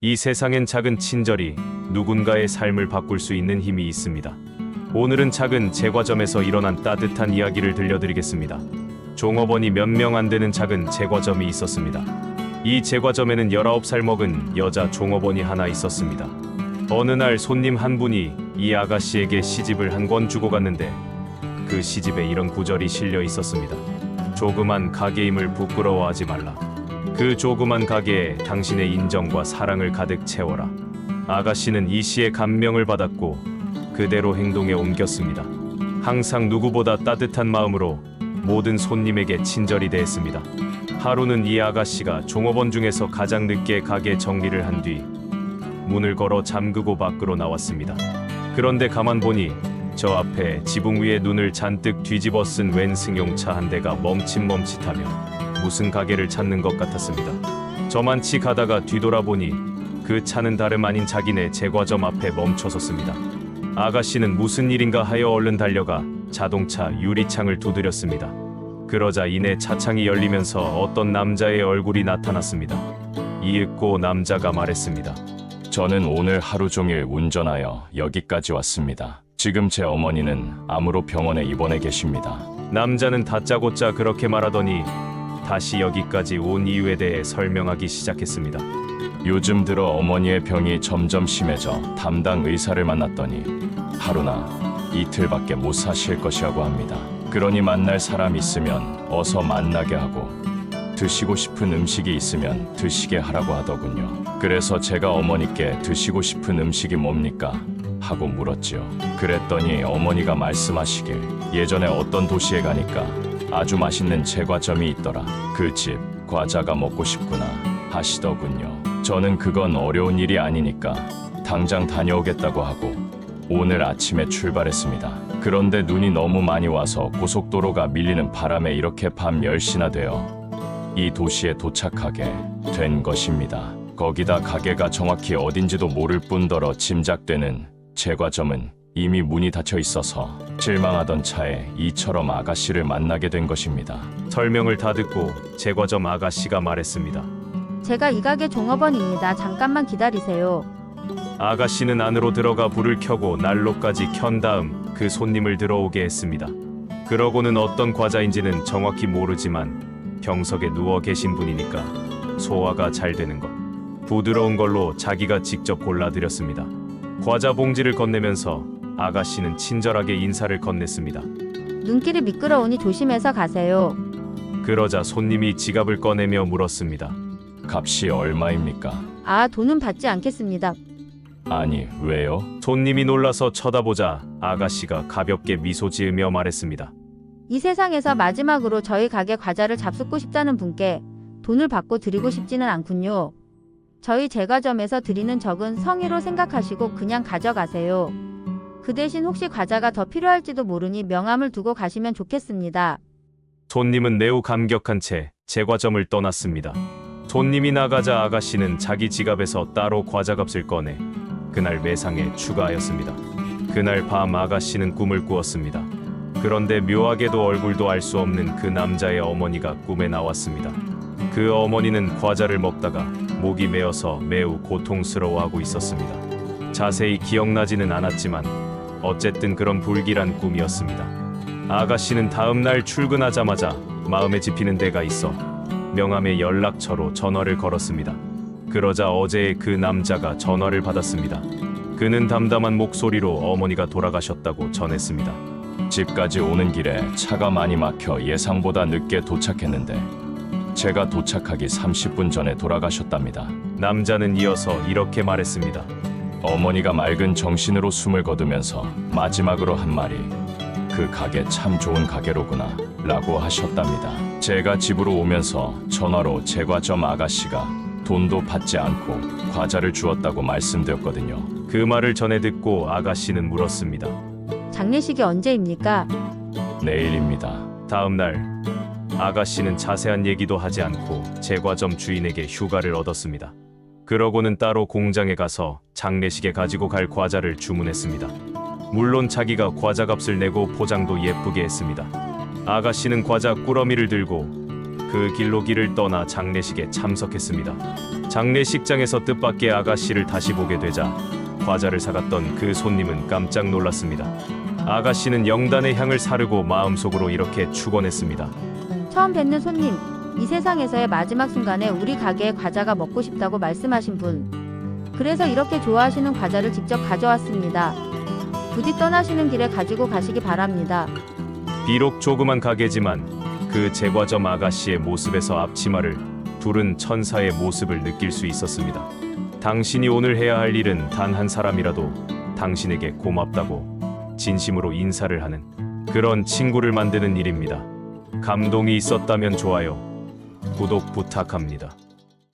이 세상엔 작은 친절이 누군가의 삶을 바꿀 수 있는 힘이 있습니다. 오늘은 작은 제과점에서 일어난 따뜻한 이야기를 들려드리겠습니다. 종업원이 몇 명 안 되는 작은 제과점이 있었습니다. 이 제과점에는 19살 먹은 여자 종업원이 하나 있었습니다. 어느 날 손님 한 분이 이 아가씨에게 시집을 한 권 주고 갔는데 그 시집에 이런 구절이 실려 있었습니다. 조그만 가게임을 부끄러워하지 말라. 그 조그만 가게에 당신의 인정과 사랑을 가득 채워라. 아가씨는 이 시에 감명을 받았고 그대로 행동에 옮겼습니다. 항상 누구보다 따뜻한 마음으로 모든 손님에게 친절히 대했습니다. 하루는 이 아가씨가 종업원 중에서 가장 늦게 가게 정리를 한 뒤 문을 걸어 잠그고 밖으로 나왔습니다. 그런데 가만 보니 저 앞에 지붕 위에 눈을 잔뜩 뒤집어 쓴 웬 승용차 한 대가 멈칫멈칫하며 무슨 가게를 찾는 것 같았습니다. 저만치 가다가 뒤돌아보니 그 차는 다름 아닌 자기네 제과점 앞에 멈춰섰습니다. 아가씨는 무슨 일인가 하여 얼른 달려가 자동차 유리창을 두드렸습니다. 그러자 이내 차창이 열리면서 어떤 남자의 얼굴이 나타났습니다. 이윽고 남자가 말했습니다. 저는 오늘 하루 종일 운전하여 여기까지 왔습니다. 지금 제 어머니는 암으로 병원에 입원해 계십니다. 남자는 다짜고짜 그렇게 말하더니 다시 여기까지 온 이유에 대해 설명하기 시작했습니다. 요즘 들어 어머니의 병이 점점 심해져 담당 의사를 만났더니 하루나 이틀밖에 못 사실 것이라고 합니다. 그러니 만날 사람 있으면 어서 만나게 하고 드시고 싶은 음식이 있으면 드시게 하라고 하더군요. 그래서 제가 어머니께 드시고 싶은 음식이 뭡니까? 하고 물었지요. 그랬더니 어머니가 말씀하시길 예전에 어떤 도시에 가니까 아주 맛있는 제과점이 있더라. 그 집 과자가 먹고 싶구나 하시더군요. 저는 그건 어려운 일이 아니니까 당장 다녀오겠다고 하고 오늘 아침에 출발했습니다. 그런데 눈이 너무 많이 와서 고속도로가 밀리는 바람에 이렇게 밤 10시나 되어 이 도시에 도착하게 된 것입니다. 거기다 가게가 정확히 어딘지도 모를 뿐더러 짐작되는 제과점은 이미 문이 닫혀 있어서 실망하던 차에 이처럼 아가씨를 만나게 된 것입니다. 설명을 다 듣고 제과점 아가씨가 말했습니다. 제가 이 가게 종업원입니다. 잠깐만 기다리세요. 아가씨는 안으로 들어가 불을 켜고 난로까지 켠 다음 그 손님을 들어오게 했습니다. 그러고는 어떤 과자인지는 정확히 모르지만 병석에 누워 계신 분이니까 소화가 잘 되는 것, 부드러운 걸로 자기가 직접 골라드렸습니다. 과자 봉지를 건네면서 아가씨는 친절하게 인사를 건넸습니다. 눈길이 미끄러우니 조심해서 가세요. 그러자 손님이 지갑을 꺼내며 물었습니다. 값이 얼마입니까? 아, 돈은 받지 않겠습니다. 아니, 왜요? 손님이 놀라서 쳐다보자 아가씨가 가볍게 미소 지으며 말했습니다. 이 세상에서 마지막으로 저희 가게 과자를 잡숫고 싶다는 분께 돈을 받고 드리고 싶지는 않군요. 저희 제과점에서 드리는 적은 성의로 생각하시고 그냥 가져가세요. 그 대신 혹시 과자가 더 필요할지도 모르니 명함을 두고 가시면 좋겠습니다. 손님은 매우 감격한 채 제과점을 떠났습니다. 손님이 나가자 아가씨는 자기 지갑에서 따로 과자값을 꺼내 그날 매상에 추가하였습니다. 그날 밤 아가씨는 꿈을 꾸었습니다. 그런데 묘하게도 얼굴도 알 수 없는 그 남자의 어머니가 꿈에 나왔습니다. 그 어머니는 과자를 먹다가 목이 메어서 매우 고통스러워하고 있었습니다. 자세히 기억나지는 않았지만 어쨌든 그런 불길한 꿈이었습니다. 아가씨는 다음 날 출근하자마자 마음에 집히는 데가 있어 명함의 연락처로 전화를 걸었습니다. 그러자 어제의 그 남자가 전화를 받았습니다. 그는 담담한 목소리로 어머니가 돌아가셨다고 전했습니다. 집까지 오는 길에 차가 많이 막혀 예상보다 늦게 도착했는데 제가 도착하기 30분 전에 돌아가셨답니다. 남자는 이어서 이렇게 말했습니다. 어머니가 맑은 정신으로 숨을 거두면서 마지막으로 한 말이 그 가게 참 좋은 가게로구나 라고 하셨답니다. 제가 집으로 오면서 전화로 제과점 아가씨가 돈도 받지 않고 과자를 주었다고 말씀드렸거든요. 그 말을 전해 듣고 아가씨는 물었습니다. 장례식이 언제입니까? 내일입니다. 다음 날 아가씨는 자세한 얘기도 하지 않고 제과점 주인에게 휴가를 얻었습니다. 그러고는 따로 공장에 가서 장례식에 가지고 갈 과자를 주문했습니다. 물론 자기가 과자값을 내고 포장도 예쁘게 했습니다. 아가씨는 과자 꾸러미를 들고 그 길로 길을 떠나 장례식에 참석했습니다. 장례식장에서 뜻밖의 아가씨를 다시 보게 되자 과자를 사갔던 그 손님은 깜짝 놀랐습니다. 아가씨는 영단의 향을 사르고 마음속으로 이렇게 축원했습니다. 처음 뵙는 손님, 이 세상에서의 마지막 순간에 우리 가게의 과자가 먹고 싶다고 말씀하신 분. 그래서 이렇게 좋아하시는 과자를 직접 가져왔습니다. 부디 떠나시는 길에 가지고 가시기 바랍니다. 비록 조그만 가게지만 그 제과점 아가씨의 모습에서 앞치마를 둘은 천사의 모습을 느낄 수 있었습니다. 당신이 오늘 해야 할 일은 단 한 사람이라도 당신에게 고맙다고 진심으로 인사를 하는 그런 친구를 만드는 일입니다. 감동이 있었다면 좋아요, 구독 부탁합니다.